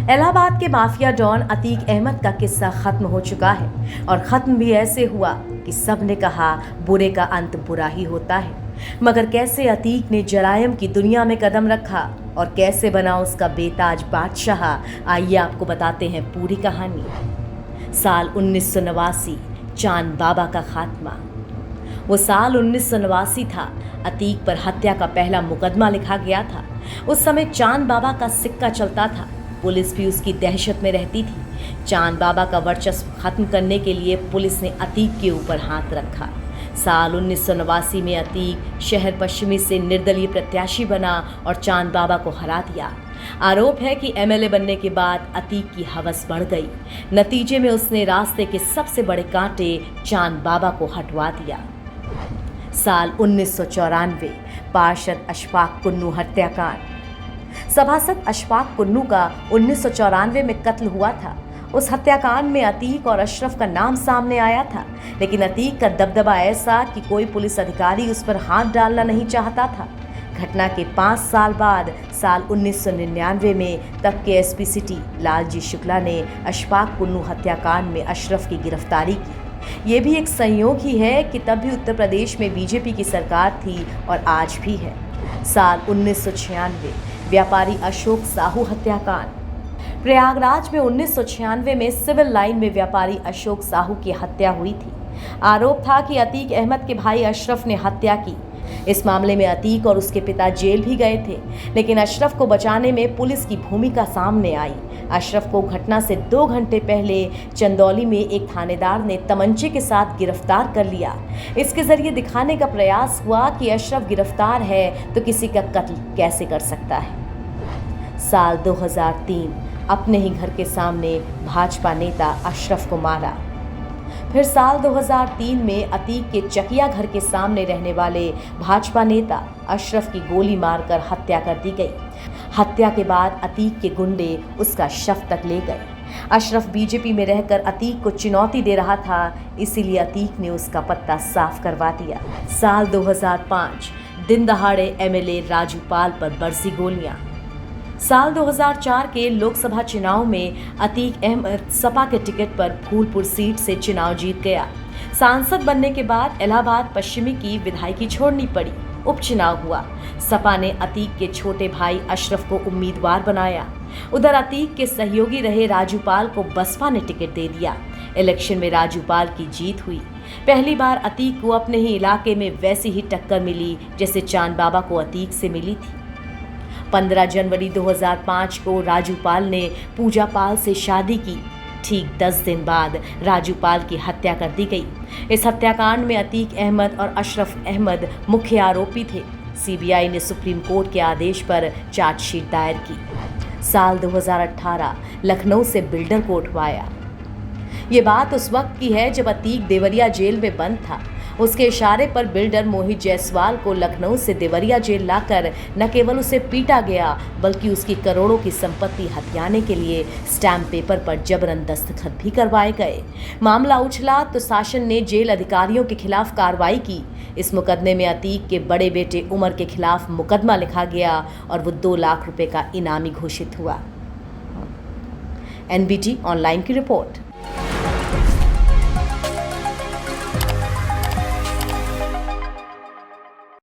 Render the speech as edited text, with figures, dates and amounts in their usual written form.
इलाहाबाद के mafia don Atiq Ahmad का किस्सा खत्म हो चुका है और खत्म भी ऐसे हुआ कि सब ने कहा बुरे का अंत बुरा ही होता है। मगर कैसे अतीक ने जरायम की दुनिया में कदम रखा और कैसे बना उसका बेताज बादशाह, आइए आपको बताते हैं पूरी कहानी। साल 1989, चांद बाबा का खात्मा। वो साल 1989 था। अतीक पर हत्या का पहला मुकदमा लिखा गया था। उस समय चांद बाबा का सिक्का चलता था। पुलिस भी उसकी दहशत में रहती थी। चांद बाबा का वर्चस्व खत्म करने के लिए पुलिस ने अतीक के ऊपर हाथ रखा। साल 1989 में अतीक शहर पश्चिमी से निर्दलीय प्रत्याशी बना और चांद बाबा को हरा दिया। आरोप है कि एमएलए बनने के बाद अतीक की हवस बढ़ गई। नतीजे में उसने रास्ते के सबसे बड़े कांटे चांद बाबा को हटवा दिया। साल 1994, पार्षद अशफाक कुन्नू हत्याकांड। सभासद अशफाक कुन्नू का 1994 में कत्ल हुआ था। उस हत्याकांड में अतीक और अशरफ का नाम सामने आया था, लेकिन अतीक का दबदबा ऐसा कि कोई पुलिस अधिकारी उस पर हाथ डालना नहीं चाहता था। घटना के 5 साल बाद साल 1999 में तब के एसपी सिटी लालजी शुक्ला ने अशफाक कुन्नू हत्याकांड में अशरफ की गिरफ्तारी की। ये भी एक संयोग ही है कि तब भी उत्तर प्रदेश में बीजेपी की सरकार थी और आज भी है। साल 1996, व्यापारी अशोक साहू हत्याकांड। प्रयागराज में 1996 में सिविल लाइन में व्यापारी अशोक साहू की हत्या हुई थी। आरोप था कि अतीक अहमद के भाई अशरफ ने हत्या की। इस मामले में अतीक और उसके पिता जेल भी गए थे, लेकिन अशरफ को बचाने में पुलिस की भूमिका सामने आई। अशरफ को घटना से 2 घंटे पहले चंदौली में एक थानेदार ने तमंचे के साथ गिरफ्तार कर लिया। इसके जरिए दिखाने का प्रयास हुआ कि अशरफ गिरफ्तार है तो किसी का कत्ल कैसे कर सकता है। साल 2003, अपने ही घर के सामने भाजपा नेता अशरफ को मारा। फिर साल 2003 में अतीक के चकिया घर के सामने रहने वाले भाजपा नेता अशरफ की गोली मारकर हत्या कर दी गई। हत्या के बाद अतीक के गुंडे उसका शव तक ले गए। अशरफ बीजेपी में रहकर अतीक को चुनौती दे रहा था, इसीलिए अतीक ने उसका पत्ता साफ करवा दिया। साल 2005, दिन दहाड़े एमएलए राजू पाल पर बरसी गोलियां। साल 2004 के लोकसभा चुनाव में अतीक अहमद सपा के टिकट पर फूलपुर सीट से चुनाव जीत गया। सांसद बनने के बाद इलाहाबाद पश्चिमी की विधायकी छोड़नी पड़ी। उपचुनाव हुआ। सपा ने अतीक के छोटे भाई अशरफ को उम्मीदवार बनाया। उधर अतीक के सहयोगी रहे राजूपाल को बसपा ने टिकट दे दिया। इलेक्शन में राजूपाल की जीत हुई। पहली बार अतीक को अपने ही इलाके में वैसी ही टक्कर मिली जैसे चांद बाबा को अतीक से मिली थी। 15 जनवरी 2005 को राजूपाल ने पूजा पाल से शादी की। ठीक 10 दिन बाद राजूपाल की हत्या कर दी गई। इस हत्याकांड में अतीक अहमद और अशरफ अहमद मुख्य आरोपी थे। सीबीआई ने सुप्रीम कोर्ट के आदेश पर चार्जशीट दायर की। साल 2018, लखनऊ से बिल्डर को उठवाया। ये बात उस वक्त की है जब अतीक देवरिया जेल में बंद था। उसके इशारे पर बिल्डर मोहित जायसवाल को लखनऊ से देवरिया जेल लाकर न केवल उसे पीटा गया, बल्कि उसकी करोड़ों की संपत्ति हथियाने के लिए स्टैम्प पेपर पर जबरन दस्तखत भी करवाए गए। मामला उछला तो शासन ने जेल अधिकारियों के खिलाफ कार्रवाई की। इस मुकदमे में अतीक के बड़े बेटे उमर के खिलाफ मुकदमा लिखा गया और वो 2 लाख रुपए का इनामी घोषित हुआ। एनबीटी ऑनलाइन की रिपोर्ट।